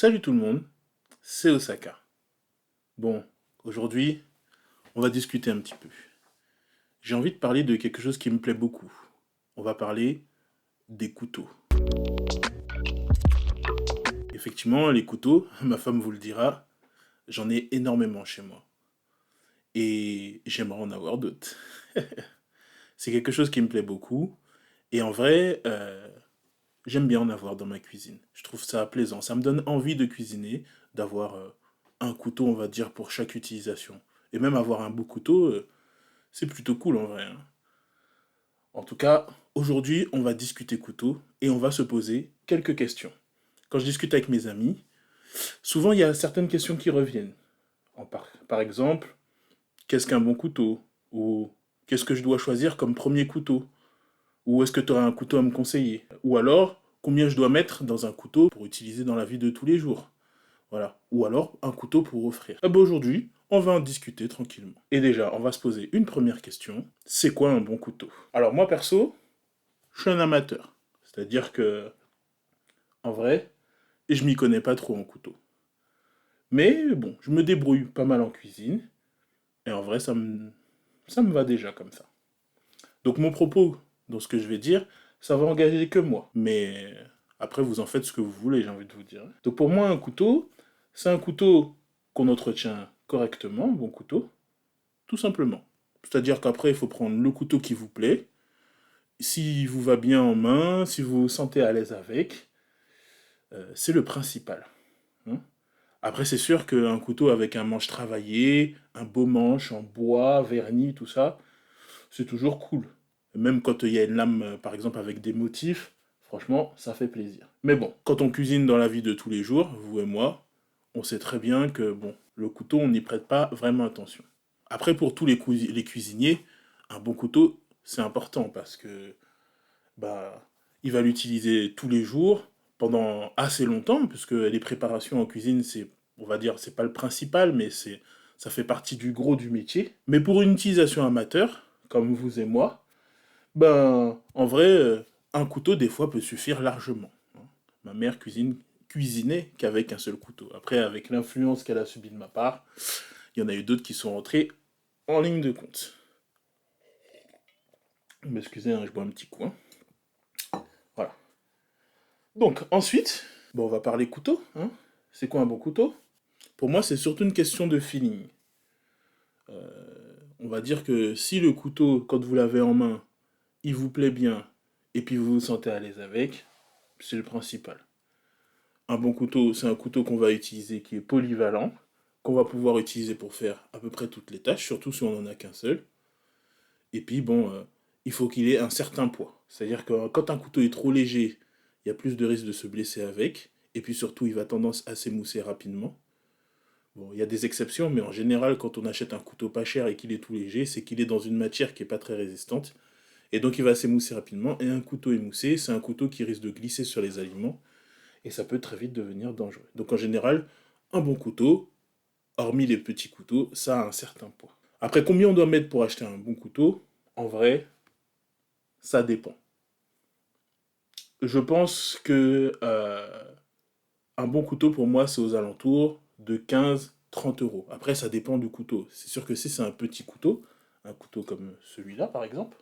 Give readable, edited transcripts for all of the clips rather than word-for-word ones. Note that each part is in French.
Salut tout le monde, c'est Osaka. Bon, aujourd'hui, on va discuter un petit peu. J'ai envie de parler de quelque chose qui me plaît beaucoup. On va parler des couteaux. Effectivement, les couteaux, ma femme vous le dira, j'en ai énormément chez moi. Et j'aimerais en avoir d'autres. C'est quelque chose qui me plaît beaucoup. Et en vrai, j'aime bien en avoir dans ma cuisine. Je trouve ça plaisant. Ça me donne envie de cuisiner, d'avoir un couteau, on va dire, pour chaque utilisation. Et même avoir un beau couteau, c'est plutôt cool en vrai, hein. En tout cas, aujourd'hui, on va discuter couteau et on va se poser quelques questions. Quand je discute avec mes amis, souvent il y a certaines questions qui reviennent. Par exemple, qu'est-ce qu'un bon couteau? Ou qu'est-ce que je dois choisir comme premier couteau? Ou est-ce que tu auras un couteau à me conseiller? Ou alors, combien je dois mettre dans un couteau pour utiliser dans la vie de tous les jours? Voilà. Ou alors, un couteau pour offrir. Ah bah aujourd'hui, on va en discuter tranquillement. Et déjà, on va se poser une première question. C'est quoi un bon couteau? Alors moi, perso, je suis un amateur. C'est-à-dire que, en vrai, je m'y connais pas trop en couteau. Mais bon, je me débrouille pas mal en cuisine. Et en vrai, ça me va déjà comme ça. Donc mon propos, dans ce que je vais dire, ça va engager que moi. Mais après, vous en faites ce que vous voulez, j'ai envie de vous dire. Donc pour moi, un couteau, c'est un couteau qu'on entretient correctement, un bon couteau, tout simplement. C'est-à-dire qu'après, il faut prendre le couteau qui vous plaît, s'il vous va bien en main, si vous vous sentez à l'aise avec, c'est le principal, hein. Après, c'est sûr qu'un couteau avec un manche travaillé, un beau manche en bois, verni, tout ça, c'est toujours cool. Même quand il y a une lame, par exemple, avec des motifs, franchement, ça fait plaisir. Mais bon, quand on cuisine dans la vie de tous les jours, vous et moi, on sait très bien que, bon, le couteau, on n'y prête pas vraiment attention. Après, pour tous les cuisiniers, un bon couteau, c'est important parce que bah, il va l'utiliser tous les jours, pendant assez longtemps, puisque les préparations en cuisine, c'est, on va dire, c'est pas le principal, mais ça fait partie du gros du métier. Mais pour une utilisation amateur, comme vous et moi, ben, en vrai, un couteau, des fois, peut suffire largement, hein. Ma mère cuisinait qu'avec un seul couteau. Après, avec l'influence qu'elle a subie de ma part, il y en a eu d'autres qui sont rentrés en ligne de compte. Excusez, hein, je bois un petit coup, hein. Voilà. Donc, ensuite, bon, on va parler couteau, hein. C'est quoi un bon couteau? Pour moi, c'est surtout une question de feeling. On va dire que si le couteau, quand vous l'avez en main, il vous plaît bien, et puis vous vous sentez à l'aise avec, c'est le principal. Un bon couteau, c'est un couteau qu'on va utiliser qui est polyvalent, qu'on va pouvoir utiliser pour faire à peu près toutes les tâches, surtout si on n'en a qu'un seul. Et puis, bon, il faut qu'il ait un certain poids. C'est-à-dire que quand un couteau est trop léger, il y a plus de risques de se blesser avec. Et puis surtout, il va tendance à s'émousser rapidement. Bon, il y a des exceptions, mais en général, quand on achète un couteau pas cher et qu'il est tout léger, c'est qu'il est dans une matière qui n'est pas très résistante. Et donc, il va s'émousser rapidement. Et un couteau émoussé, c'est un couteau qui risque de glisser sur les aliments. Et ça peut très vite devenir dangereux. Donc, en général, un bon couteau, hormis les petits couteaux, ça a un certain poids. Après, combien on doit mettre pour acheter un bon couteau? En vrai, ça dépend. Je pense que un bon couteau pour moi, c'est aux alentours de 15-30 euros. Après, ça dépend du couteau. C'est sûr que si c'est un couteau comme celui-là par exemple,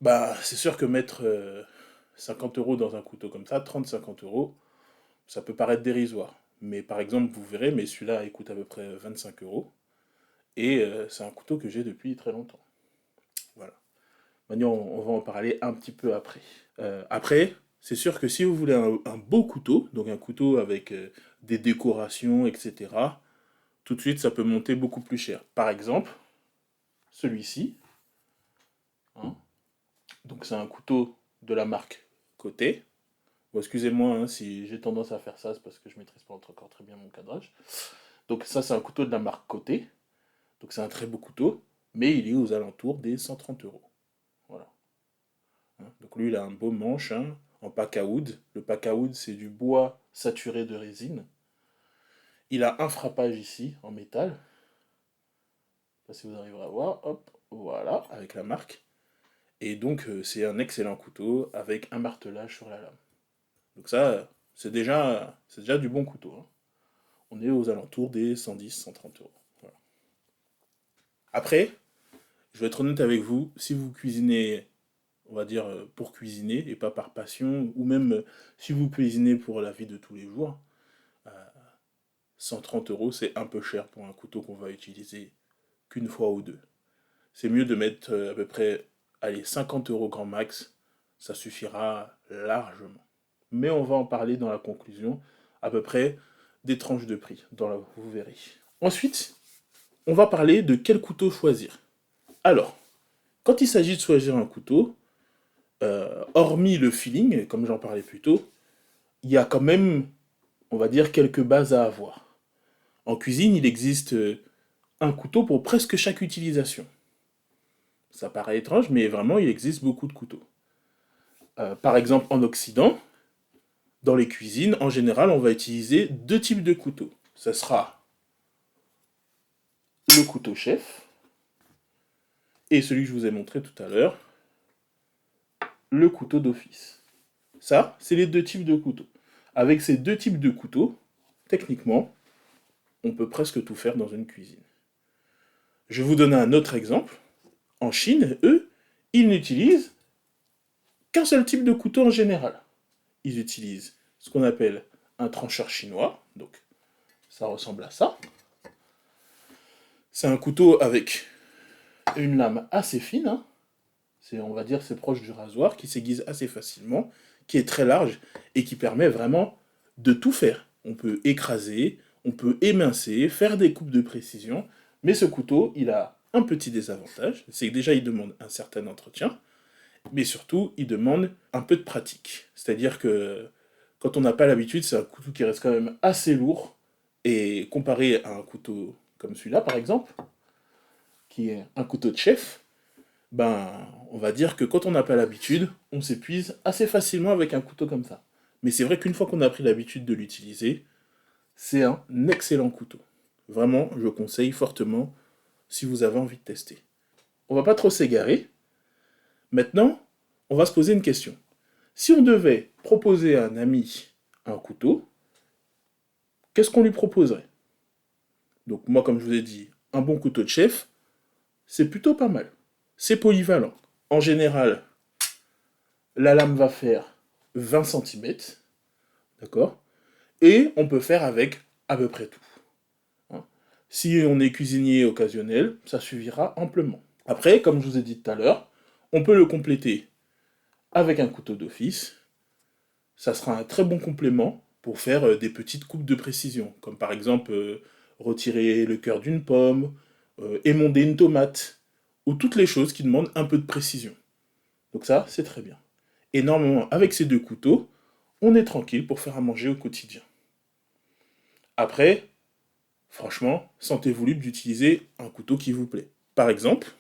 bah c'est sûr que mettre 50 euros dans un couteau comme ça, 30-50 euros, ça peut paraître dérisoire. Mais par exemple, vous verrez, mais celui-là il coûte à peu près 25 euros. Et c'est un couteau que j'ai depuis très longtemps. Voilà. Maintenant, on va en parler un petit peu après. Après, c'est sûr que si vous voulez un beau couteau, donc un couteau avec des décorations, etc., tout de suite, ça peut monter beaucoup plus cher. Par exemple, celui-ci, hein. Donc c'est un couteau de la marque Côté. Bon, excusez-moi hein, si j'ai tendance à faire ça, c'est parce que je maîtrise pas encore très bien mon cadrage. Donc ça, c'est un couteau de la marque Côté. Donc c'est un très beau couteau, mais il est aux alentours des 130 euros. Voilà, hein. Donc lui, il a un beau manche, hein, en packawood. Le packawood, c'est du bois saturé de résine. Il a un frappage ici, en métal. Je sais pas si vous arriverez à voir. Hop, voilà, avec la marque. Et donc, c'est un excellent couteau avec un martelage sur la lame. Donc ça, c'est déjà du bon couteau, hein. On est aux alentours des 110, 130 euros. Voilà. Après, je vais être honnête avec vous, si vous cuisinez, on va dire, pour cuisiner et pas par passion, ou même si vous cuisinez pour la vie de tous les jours, euh, 130 euros, c'est un peu cher pour un couteau qu'on va utiliser qu'une fois ou deux. C'est mieux de mettre à peu près, allez, 50 euros grand max, ça suffira largement. Mais on va en parler dans la conclusion, à peu près des tranches de prix, vous verrez. Ensuite, on va parler de quel couteau choisir. Alors, quand il s'agit de choisir un couteau, hormis le feeling, comme j'en parlais plus tôt, il y a quand même, on va dire, quelques bases à avoir. En cuisine, il existe un couteau pour presque chaque utilisation. Ça paraît étrange, mais vraiment, il existe beaucoup de couteaux. Par exemple, en Occident, dans les cuisines, en général, on va utiliser deux types de couteaux. Ce sera le couteau chef et celui que je vous ai montré tout à l'heure, le couteau d'office. Ça, c'est les deux types de couteaux. Avec ces deux types de couteaux, techniquement, on peut presque tout faire dans une cuisine. Je vais vous donner un autre exemple. En Chine, eux, ils n'utilisent qu'un seul type de couteau en général. Ils utilisent ce qu'on appelle un trancheur chinois, donc ça ressemble à ça. C'est un couteau avec une lame assez fine, hein. On va dire c'est proche du rasoir, qui s'aiguise assez facilement, qui est très large et qui permet vraiment de tout faire. On peut écraser, on peut émincer, faire des coupes de précision, mais ce couteau, il a un petit désavantage, c'est que déjà il demande un certain entretien, mais surtout il demande un peu de pratique. C'est-à-dire que quand on n'a pas l'habitude, c'est un couteau qui reste quand même assez lourd, et comparé à un couteau comme celui-là par exemple, qui est un couteau de chef, ben, on va dire que quand on n'a pas l'habitude, on s'épuise assez facilement avec un couteau comme ça. Mais c'est vrai qu'une fois qu'on a pris l'habitude de l'utiliser, c'est un excellent couteau. Vraiment, je conseille fortement si vous avez envie de tester. On va pas trop s'égarer. Maintenant, on va se poser une question. Si on devait proposer à un ami un couteau, qu'est-ce qu'on lui proposerait? Donc moi, comme je vous ai dit, un bon couteau de chef, c'est plutôt pas mal. C'est polyvalent. En général, la lame va faire 20 centimètres, d'accord? Et on peut faire avec à peu près tout, hein. Si on est cuisinier occasionnel, ça suffira amplement. Après, comme je vous ai dit tout à l'heure, on peut le compléter avec un couteau d'office. Ça sera un très bon complément pour faire des petites coupes de précision, comme par exemple retirer le cœur d'une pomme, émonder une tomate, ou toutes les choses qui demandent un peu de précision. Donc ça, c'est très bien. Et normalement, avec ces deux couteaux, on est tranquille pour faire à manger au quotidien. Après, franchement, sentez-vous libre d'utiliser un couteau qui vous plaît. Par exemple,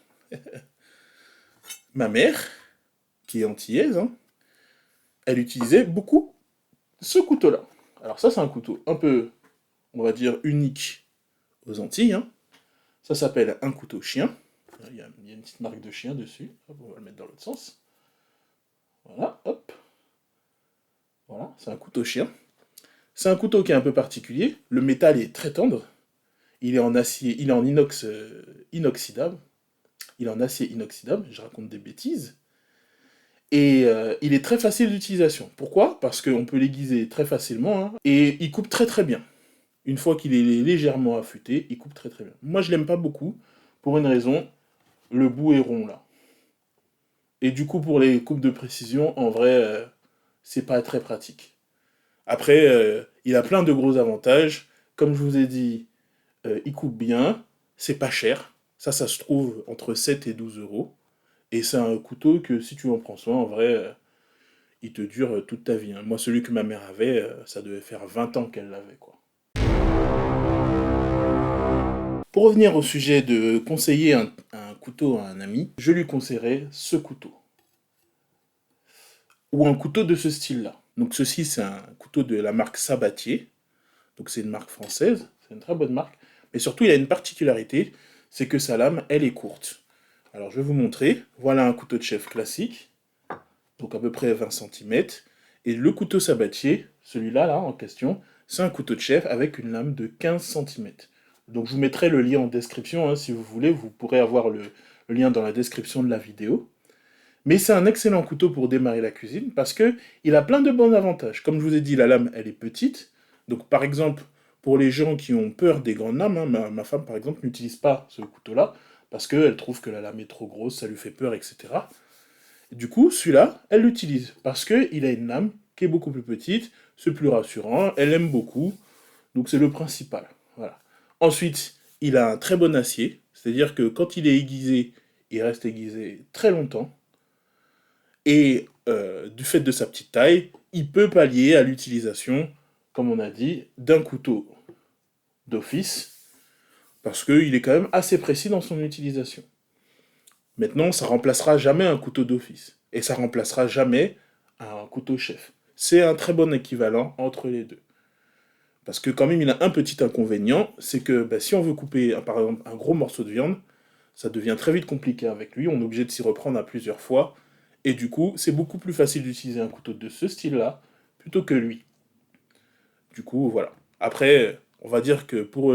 ma mère, qui est antillaise, hein, elle utilisait beaucoup ce couteau-là. Alors ça, c'est un couteau un peu, on va dire, unique aux Antilles, hein. Ça s'appelle un couteau chien. Il y a une petite marque de chien dessus. Hop, on va le mettre dans l'autre sens. Voilà, hop. Voilà, c'est un couteau chien. C'est un couteau qui est un peu particulier. Le métal est très tendre. Il est en acier, il est en inox inoxydable. Il est en acier inoxydable, je raconte des bêtises. Et il est très facile d'utilisation. Pourquoi? Parce qu'on peut l'aiguiser très facilement, hein, et il coupe très très bien. Une fois qu'il est légèrement affûté, il coupe très très bien. Moi je l'aime pas beaucoup, pour une raison, le bout est rond là. Et du coup pour les coupes de précision, en vrai, c'est pas très pratique. Après, il a plein de gros avantages. Comme je vous ai dit, il coupe bien, c'est pas cher. Ça se trouve entre 7 et 12 euros. Et c'est un couteau que si tu en prends soin, en vrai, il te dure toute ta vie, hein. Moi, celui que ma mère avait, ça devait faire 20 ans qu'elle l'avait, quoi. Pour revenir au sujet de conseiller un couteau à un ami, je lui conseillerais ce couteau. Ou un couteau de ce style-là. Donc ceci, c'est un couteau de la marque Sabatier. Donc c'est une marque française, c'est une très bonne marque. Mais surtout, il a une particularité, c'est que sa lame, elle est courte. Alors je vais vous montrer. Voilà un couteau de chef classique, donc à peu près 20 centimètres. Et le couteau sabatier, celui-là, là, en question, c'est un couteau de chef avec une lame de 15 centimètres. Donc je vous mettrai le lien en description, hein, si vous voulez, vous pourrez avoir le lien dans la description de la vidéo. Mais c'est un excellent couteau pour démarrer la cuisine parce que il a plein de bons avantages. Comme je vous ai dit, la lame, elle est petite. Donc par exemple, pour les gens qui ont peur des grandes lames, hein, ma femme par exemple n'utilise pas ce couteau-là parce qu'elle trouve que la lame est trop grosse, ça lui fait peur, etc. Du coup, celui-là, elle l'utilise parce qu'il a une lame qui est beaucoup plus petite, c'est plus rassurant, elle aime beaucoup, donc c'est le principal. Voilà. Ensuite, il a un très bon acier, c'est-à-dire que quand il est aiguisé, il reste aiguisé très longtemps, et du fait de sa petite taille, il peut pallier à l'utilisation, comme on a dit, d'un couteau d'office, parce qu'il est quand même assez précis dans son utilisation. Maintenant, ça remplacera jamais un couteau d'office. Et ça remplacera jamais un couteau chef. C'est un très bon équivalent entre les deux. Parce que quand même, il a un petit inconvénient, c'est que bah, si on veut couper, par exemple, un gros morceau de viande, ça devient très vite compliqué avec lui, on est obligé de s'y reprendre à plusieurs fois, et du coup, c'est beaucoup plus facile d'utiliser un couteau de ce style-là, plutôt que lui. Du coup, voilà. Après, on va dire que pour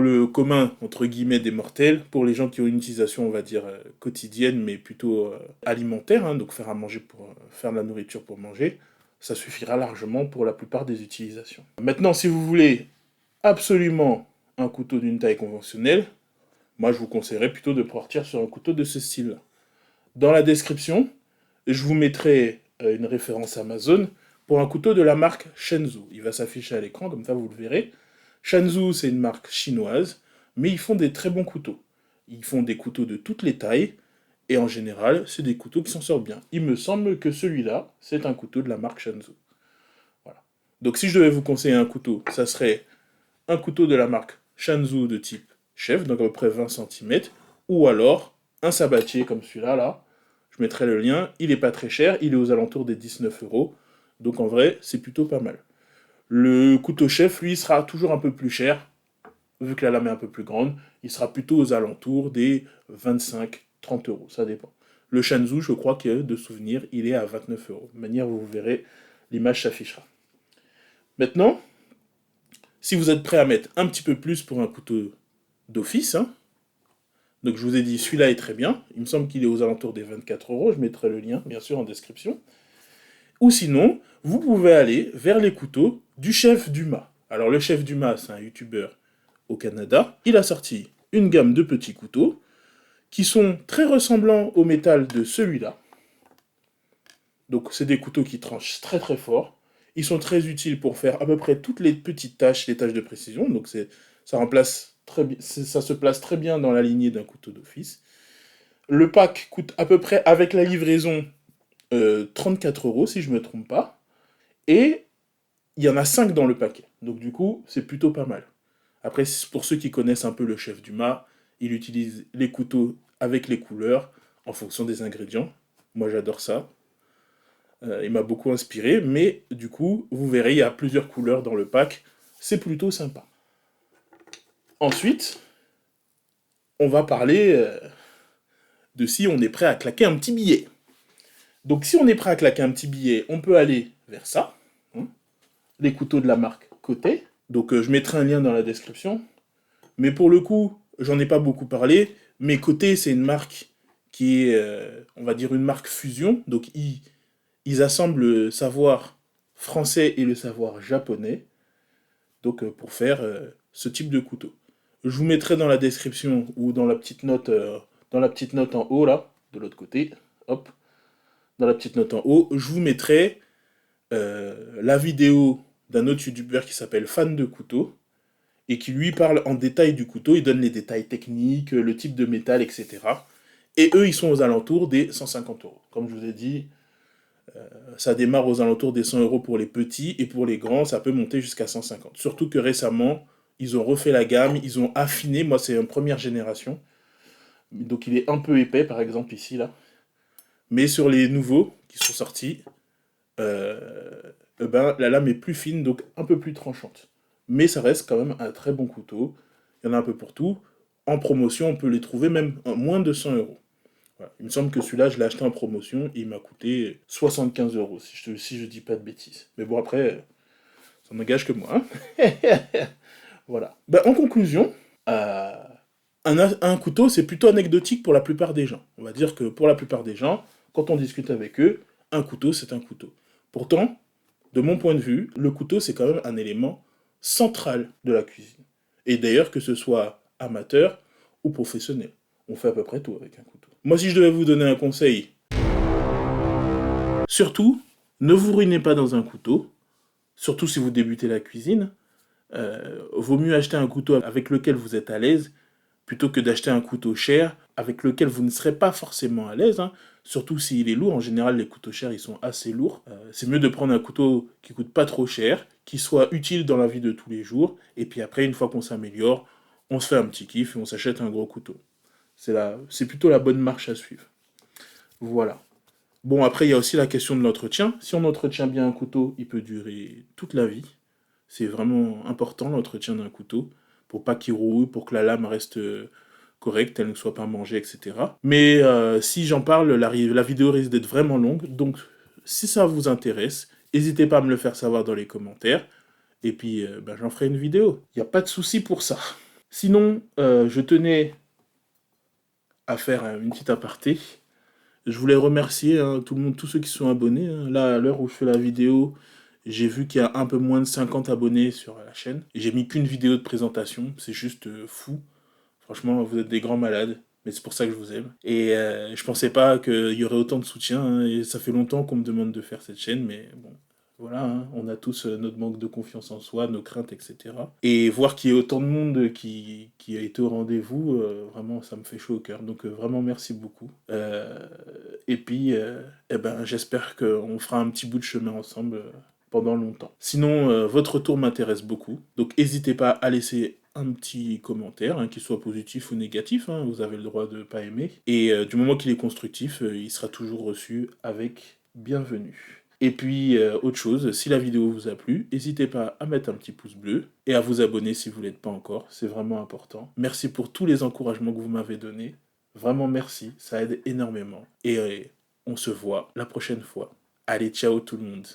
le commun, entre guillemets, des mortels, pour les gens qui ont une utilisation, on va dire, quotidienne, mais plutôt alimentaire, hein, donc faire à manger pour faire de la nourriture pour manger, ça suffira largement pour la plupart des utilisations. Maintenant, si vous voulez absolument un couteau d'une taille conventionnelle, moi je vous conseillerais plutôt de partir sur un couteau de ce style-là. Dans la description, je vous mettrai une référence Amazon pour un couteau de la marque Shenzhou. Il va s'afficher à l'écran, comme ça vous le verrez. Shenzhou, c'est une marque chinoise, mais ils font des très bons couteaux. Ils font des couteaux de toutes les tailles, et en général, c'est des couteaux qui s'en sortent bien. Il me semble que celui-là, c'est un couteau de la marque Shenzhou. Voilà. Donc si je devais vous conseiller un couteau, ça serait un couteau de la marque Shenzhou de type chef, donc à peu près 20 centimètres, ou alors un sabatier comme celui-là, là. Je mettrai le lien, il n'est pas très cher, il est aux alentours des 19 euros, donc en vrai, c'est plutôt pas mal. Le couteau chef, lui, sera toujours un peu plus cher, vu que la lame est un peu plus grande, il sera plutôt aux alentours des 25-30 euros, ça dépend. Le Shenzhou, je crois que de souvenir, il est à 29 euros. De manière, vous verrez, l'image s'affichera. Maintenant, si vous êtes prêt à mettre un petit peu plus pour un couteau d'office, hein, donc je vous ai dit, celui-là est très bien, il me semble qu'il est aux alentours des 24 euros, je mettrai le lien, bien sûr, en description. Ou sinon, vous pouvez aller vers les couteaux du chef Dumas. Alors le chef Dumas, c'est un youtubeur au Canada. Il a sorti une gamme de petits couteaux qui sont très ressemblants au métal de celui-là. Donc c'est des couteaux qui tranchent très très fort. Ils sont très utiles pour faire à peu près toutes les petites tâches, les tâches de précision. Donc ça remplace ça se place très bien dans la lignée d'un couteau d'office. Le pack coûte à peu près avec la livraison 34 euros si je me trompe pas. Et il y en a 5 dans le paquet. Donc du coup, c'est plutôt pas mal. Après, pour ceux qui connaissent un peu le chef Dumas, il utilise les couteaux avec les couleurs en fonction des ingrédients. Moi, j'adore ça. Il m'a beaucoup inspiré, mais du coup, vous verrez, il y a plusieurs couleurs dans le pack. C'est plutôt sympa. Ensuite, on va parler de si on est prêt à claquer un petit billet. Donc si on est prêt à claquer un petit billet, on peut aller vers ça. Hein, les couteaux de la marque Côté. Donc je mettrai un lien dans la description. Mais pour le coup, j'en ai pas beaucoup parlé. Mais Côté, c'est une marque qui est, on va dire, une marque fusion. Donc ils assemblent le savoir français et le savoir japonais. Donc pour faire ce type de couteau. Je vous mettrai dans la description ou dans la petite note en haut là, de l'autre côté. Hop, dans la petite note en haut, je vous mettrai la vidéo d'un autre youtubeur qui s'appelle Fan de couteau et qui lui parle en détail du couteau, il donne les détails techniques, le type de métal, etc. Et eux, ils sont aux alentours des 150 euros. Comme je vous ai dit, ça démarre aux alentours des 100 euros pour les petits et pour les grands, ça peut monter jusqu'à 150. Surtout que récemment, ils ont refait la gamme, ils ont affiné. Moi, c'est une première génération. Donc, il est un peu épais, par exemple, ici, là. Mais sur les nouveaux qui sont sortis, ben, la lame est plus fine, donc un peu plus tranchante. Mais ça reste quand même un très bon couteau. Il y en a un peu pour tout. En promotion, on peut les trouver même à moins de 100 euros. Voilà. Il me semble que celui-là, je l'ai acheté en promotion et il m'a coûté 75 euros, si je dis pas de bêtises. Mais bon, après, ça n'engage que moi. Hein. Voilà. Bah, en conclusion, euh, un couteau, c'est plutôt anecdotique pour la plupart des gens. On va dire que pour la plupart des gens, quand on discute avec eux, un couteau, c'est un couteau. Pourtant, de mon point de vue, le couteau, c'est quand même un élément central de la cuisine. Et d'ailleurs, que ce soit amateur ou professionnel, on fait à peu près tout avec un couteau. Moi, si je devais vous donner un conseil, surtout, ne vous ruinez pas dans un couteau, surtout si vous débutez la cuisine. Vaut mieux acheter un couteau avec lequel vous êtes à l'aise plutôt que d'acheter un couteau cher avec lequel vous ne serez pas forcément à l'aise, hein. Surtout s'il est lourd. En général, les couteaux chers, ils sont assez lourds. C'est mieux de prendre un couteau qui coûte pas trop cher, qui soit utile dans la vie de tous les jours, et puis après, une fois qu'on s'améliore, on se fait un petit kiff et on s'achète un gros couteau. C'est plutôt la bonne marche à suivre. Voilà. Bon, après, il y a aussi la question de l'entretien. Si on entretient bien un couteau, il peut durer toute la vie. C'est vraiment important l'entretien d'un couteau pour pas qu'il rouille, pour que la lame reste correcte, elle ne soit pas mangée, etc. Mais si j'en parle, la vidéo risque d'être vraiment longue. Donc, si ça vous intéresse, n'hésitez pas à me le faire savoir dans les commentaires. Et puis, ben, j'en ferai une vidéo. Il n'y a pas de souci pour ça. Sinon, je tenais à faire une petite aparté. Je voulais remercier hein, tout le monde, tous ceux qui sont abonnés. Hein. Là, à l'heure où je fais la vidéo, j'ai vu qu'il y a un peu moins de 50 abonnés sur la chaîne. Et j'ai mis qu'une vidéo de présentation. C'est juste fou. Franchement, vous êtes des grands malades. Mais c'est pour ça que je vous aime. Et je pensais pas qu'il y aurait autant de soutien. Hein, et ça fait longtemps qu'on me demande de faire cette chaîne. Mais bon, voilà. Hein, on a tous notre manque de confiance en soi, nos craintes, etc. Et voir qu'il y ait autant de monde qui a été au rendez-vous, vraiment, ça me fait chaud au cœur. Donc vraiment, merci beaucoup. Et puis, eh ben, j'espère qu'on fera un petit bout de chemin ensemble pendant longtemps. Sinon, votre retour m'intéresse beaucoup. Donc n'hésitez pas à laisser un petit commentaire, hein, qu'il soit positif ou négatif, hein, vous avez le droit de ne pas aimer. Et du moment qu'il est constructif, il sera toujours reçu avec bienvenue. Et puis, autre chose, si la vidéo vous a plu, n'hésitez pas à mettre un petit pouce bleu et à vous abonner si vous ne l'êtes pas encore, c'est vraiment important. Merci pour tous les encouragements que vous m'avez donnés. Vraiment merci, ça aide énormément. Et on se voit la prochaine fois. Allez, ciao tout le monde.